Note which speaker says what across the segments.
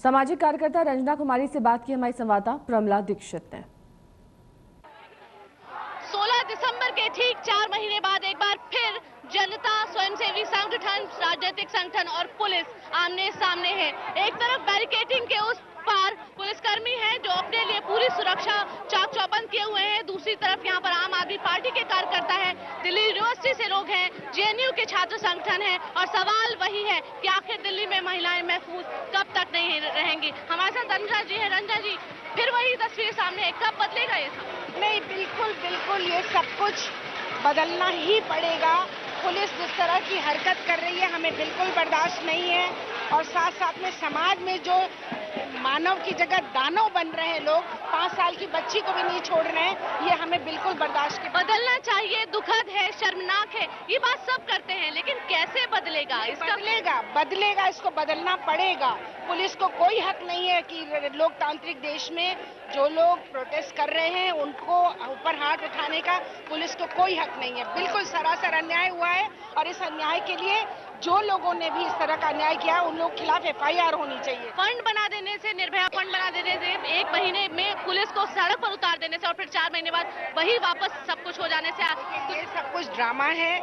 Speaker 1: सामाजिक कार्यकर्ता रंजना कुमारी से बात की हमारी संवाददाता प्रमला दीक्षित ने।
Speaker 2: 16 दिसंबर के ठीक 4 महीने बाद एक बार फिर जनता, स्वयंसेवी संगठन, राजनीतिक संगठन और पुलिस आमने सामने है। एक तरफ बैरिकेडिंग के उस पार पुलिसकर्मी हैं जो अपने लिए पूरी सुरक्षा चाक चौबंद किए हुए हैं। दूसरी तरफ यहाँ पर आम आदमी पार्टी के कार्यकर्ता हैं, दिल्ली यूनिवर्सिटी से लोग हैं, जेएनयू के छात्र संगठन है और सवाल वही है कि आखिर दिल्ली में महिलाएं महफूज कब तक नहीं रहेंगी। हमारे साथ रंजना जी है। रंजना जी, फिर वही तस्वीर सामने है, कब बदलेगा ये सब?
Speaker 3: नहीं, बिल्कुल बिल्कुल ये सब कुछ बदलना ही पड़ेगा। पुलिस जिस तरह की हरकत कर रही है हमें बिल्कुल बर्दाश्त नहीं है और साथ साथ में समाज में जो मानव की जगह दानव बन रहे हैं लोग, 5 साल की बच्ची को भी नहीं छोड़ रहे हैं, ये हमें बिल्कुल बर्दाश्त नहीं।
Speaker 2: बदलना चाहिए, दुखद है, शर्मनाक है, ये बात सब करते हैं, लेकिन कैसे बदलेगा? इसका
Speaker 3: बदलेगा, इसको बदलना पड़ेगा। पुलिस को कोई हक नहीं है कि लोकतांत्रिक देश में जो लोग प्रोटेस्ट कर रहे हैं उनको ऊपर हाथ उठाने का पुलिस को कोई हक नहीं है। बिल्कुल सरासर अन्याय हुआ है और इस अन्याय के लिए जो लोगों ने भी इस तरह का अन्याय किया उन लोगों के खिलाफ एफआईआर होनी चाहिए।
Speaker 2: फंड बना देने से, निर्भया फंड बना देने से, 1 महीने में पुलिस को सड़क पर उतार देने से और फिर 4 महीने बाद वही वापस सब कुछ हो जाने से
Speaker 3: तो ये सब कुछ ड्रामा है।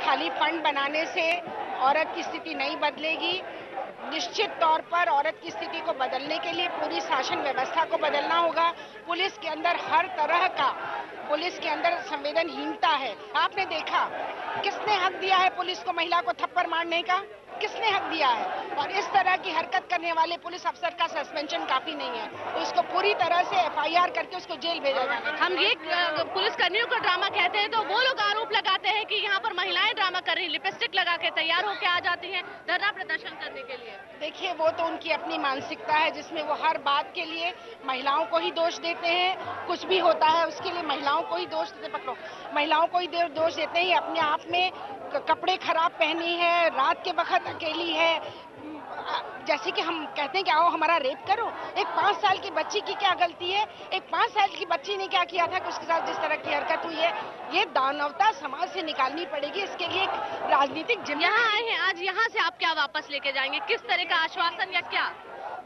Speaker 3: खाली फंड बनाने से औरत की स्थिति नहीं बदलेगी। निश्चित तौर पर औरत की स्थिति को बदलने के लिए पूरी शासन व्यवस्था को बदलना होगा। पुलिस के अंदर हर तरह का संवेदनहीनता है। आपने देखा किसने हक दिया है पुलिस को महिला को थप्पड़ मारने का? किसने हक दिया है? और इस तरह की हरकत करने वाले पुलिस अफसर का सस्पेंशन काफी नहीं है, तो उसको पूरी तरह से एफआईआर करके उसको जेल भेजा जाए।
Speaker 2: हम ये पुलिस कर्मियों को ड्रामा कहते हैं तो वो लोग आरोप लगाते हैं कि यहाँ पर महिलाएं ड्रामा कर रही, लिपस्टिक लगा के तैयार होकर आ जाती हैं धरना प्रदर्शन करने के लिए।
Speaker 3: देखिए, वो तो उनकी अपनी मानसिकता है जिसमें वो हर बात के लिए महिलाओं को ही दोष देते हैं। कुछ भी होता है उसके लिए महिलाओं को ही दोष देते, पकड़ो, महिलाओं को ही दोष देते हैं। अपने आप में कपड़े खराब पहनी है, रात के वक्त अकेली है, जैसे कि हम कहते हैं कि आओ हमारा रेप करो। एक 5 साल की बच्ची की क्या गलती है? एक 5 साल की बच्ची ने क्या किया था कि उसके साथ जिस तरह की हरकत हुई है? ये दानवता समाज से निकालनी पड़ेगी। इसके लिए एक राजनीतिक जिम्मेदारी।
Speaker 2: यहाँ आए हैं आज, यहाँ से आप क्या वापस लेके जाएंगे? किस तरह का आश्वासन या क्या?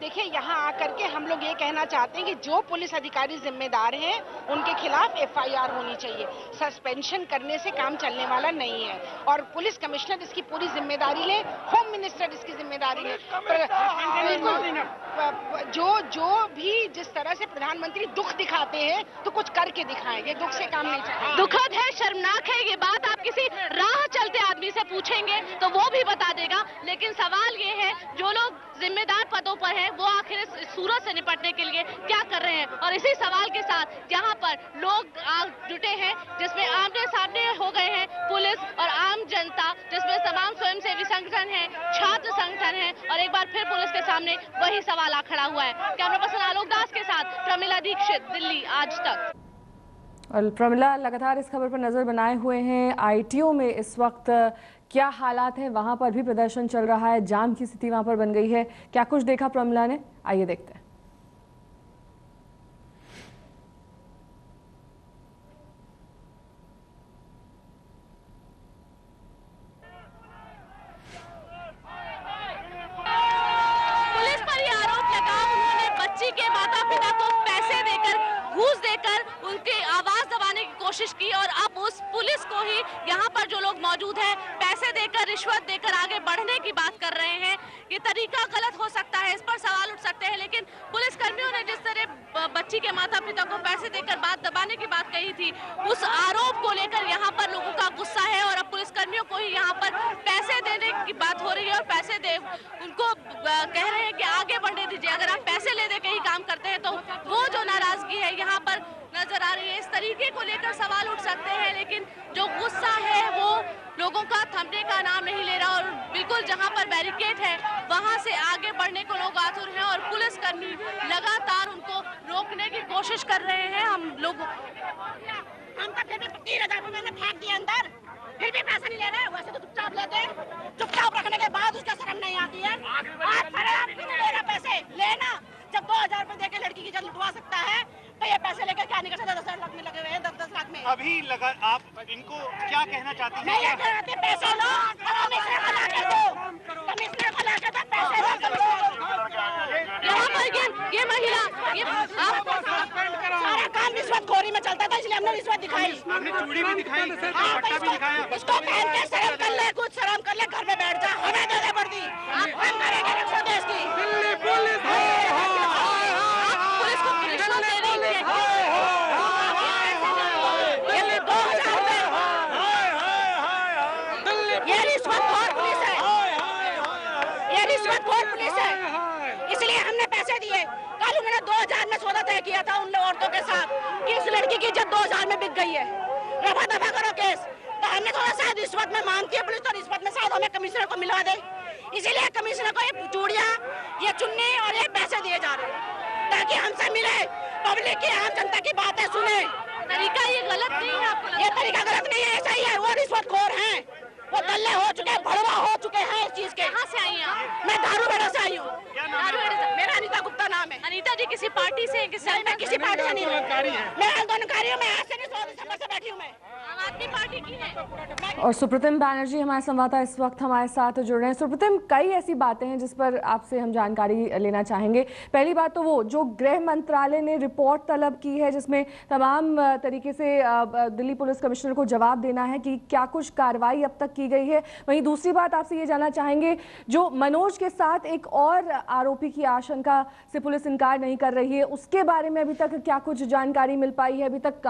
Speaker 3: देखिए, यहाँ आकर के हम लोग ये कहना चाहते हैं कि जो पुलिस अधिकारी जिम्मेदार हैं उनके खिलाफ एफआईआर होनी चाहिए। सस्पेंशन करने से काम चलने वाला नहीं है और पुलिस कमिश्नर इसकी पूरी जिम्मेदारी ले, होम मिनिस्टर इसकी जिम्मेदारी ले। जो भी जिस तरह से प्रधानमंत्री दुख दिखाते हैं तो कुछ करके दिखाएं, ये दुख से काम नहीं चलेगा।
Speaker 2: दुखद है, शर्मनाक है, ये बात आप किसी राह चलते आदमी से पूछेंगे तो वो भी बता देगा। लेकिन सवाल ये है, जो लोग जिम्मेदार पदों पर हैं वो आखिर इस सूरत से निपटने के लिए क्या कर रहे हैं? और इसी सवाल के साथ यहाँ पर लोग जुटे हैं जिसमें आमने सामने हो गए हैं पुलिस और आम जनता, जिसमें तमाम स्वयंसेवी संगठन हैं, छात्र संगठन हैं और एक बार फिर पुलिस के सामने वही सवाल आ खड़ा हुआ है। कैमरा पर्सन आलोक दास के साथ प्रमिला दीक्षित, दिल्ली आज तक।
Speaker 1: और प्रमिला लगातार इस खबर पर नजर बनाए हुए हैं। आईटीओ में इस वक्त क्या हालात है? वहां पर भी प्रदर्शन चल रहा है, जाम की स्थिति वहां पर बन गई है। क्या कुछ देखा प्रमिला ने? आइए देखते हैं।
Speaker 2: पुलिस पर ये आरोप लगा, उन्होंने बच्ची के माता पिता को पैसे देकर, घूस देकर उनकी आवाज दबाने की कोशिश की और अब उस पुलिस को ही यहाँ पर जो लोग मौजूद हैं पैसे देकर, रिश्वत देकर आगे बढ़ने की बात कर रहे हैं। ये तरीका गलत हो सकता है, इस पर सवाल उठ सकते हैं, लेकिन पुलिस कर्मियों ने जिस तरह बच्ची के माता पिता को पैसे देकर बात दबाने की बात कही थी, उस आरोप को लेकर यहाँ पर लोगों का गुस्सा है और अब पुलिस कर्मियों को ही यहाँ पर पैसे देने की बात हो रही है और पैसे दे उनको कह रहे हैं कि आगे बढ़ने दीजिए। अगर आप पैसे ले दे के ही काम करते हैं तो वो जो नाराजगी है यहाँ पर नजर आ रही है। इस तरीके को लेकर सवाल उठ सकते हैं, लेकिन जो गुस्सा है वो लोगों का थमने का नाम नहीं ले रहा और बिल्कुल जहां पर बैरिकेड है वहां से आगे बढ़ने को लोग आतुर हैं और पुलिसकर्मी लगातार उनको रोकने की कोशिश कर रहे हैं। हम तो फिर भी 3000 रुपये मैंने फेंक दिए अंदर, फिर भी पैसा नहीं ले रहे। वैसे तो चुपचाप लेते हैं, चुपचाप रखने के बाद उसका शर्म नहीं आती है। आप क्यों नहीं ले रहे पैसे? लेना, जब 2000 रुपये देकर लड़की की जब लुटवा सकता है तो ये पैसे लेकर क्या नहीं कर सकता? 10 लाख में लगे हुए हैं, 10 लाख में
Speaker 4: अभी लगा। आप इनको क्या कहना चाहती हैं?
Speaker 3: नहीं कहते पैसे लो, कमिश्नर को ला के दो, कमिश्नर को ला के दो, पैसे लो।
Speaker 2: महिला, ये आप
Speaker 3: सारा काम रिश्वतखोरी में चलता था, इसलिए हमने रिश्वत दिखाई।
Speaker 4: आपने चूड़ी भी दिखाई, पट्टा भी दिखाया।
Speaker 3: इसको पहन के शर्म कर ले, कुछ शर्म कर ले, घर में बैठ जा, हमें दे दे वर्दी, हम करेंगे रक्षा देश की।
Speaker 2: पुलिस को रिश्वत दे रही है।
Speaker 3: ये 2000 रुपए, ये रिश्वतखोर पुलिस है, ये रिश्वतखोर पुलिस है, इसलिए हमने पैसे दिए। कल उन्होंने 2000 में सौदा तय किया था उन औरतों के साथ कि इस लड़की की इज्जत 2000 में बिक गई है, रफा दफा करो केस। तो हमने थोड़ा सा रिश्वत में मांगती है पुलिस, तो रिश्वत में शायद हमें कमिश्नर को मिलवा दे, इसीलिए कमिश्नर को ये चूड़ियां, ये चुन्नी और ये पैसे दिए जा रहे हैं ताकि हमसे मिले, पब्लिक की, आम जनता की बातें सुने।
Speaker 2: तरीका ये गलत नहीं है आपको?
Speaker 3: ये तरीका गलत नहीं है, ऐसा ही है, वो रिश्वतखोर हैं, वो दल्ले हो चुके हैं, भड़वा हो चुके हैं इस चीज के।
Speaker 2: कहाँ से आई हैं आप?
Speaker 3: मैं दारूबेड़ा से आई हूँ,
Speaker 2: दारूबेड़ा से।
Speaker 3: मेरा अनीता गुप्ता नाम है।
Speaker 2: अनीता जी किसी पार्टी से हैं?
Speaker 3: नहीं, मैं किसी पार्टी से नहीं हूँ, मैं आंदोलनकारी हूँ, मैं आज से नहीं 16 दिसंबर से बैठी हूँ मैं।
Speaker 2: आम आदमी पार्टी की है।
Speaker 1: और सुप्रीतिम बैनर्जी हमारे संवाददाता इस वक्त हमारे साथ जुड़ रहे हैं। सुप्रीतिम, कई ऐसी बातें हैं जिस पर आपसे हम जानकारी लेना चाहेंगे। पहली बात तो वो जो गृह मंत्रालय ने रिपोर्ट तलब की है जिसमें तमाम तरीके से दिल्ली पुलिस कमिश्नर को जवाब देना है कि क्या कुछ कार्रवाई अब तक की गई है। वहीं दूसरी बात आपसे ये जानना चाहेंगे, जो मनोज के साथ एक और आरोपी की आशंका से पुलिस इनकार नहीं कर रही है, उसके बारे में अभी तक क्या कुछ जानकारी मिल पाई है? अभी तक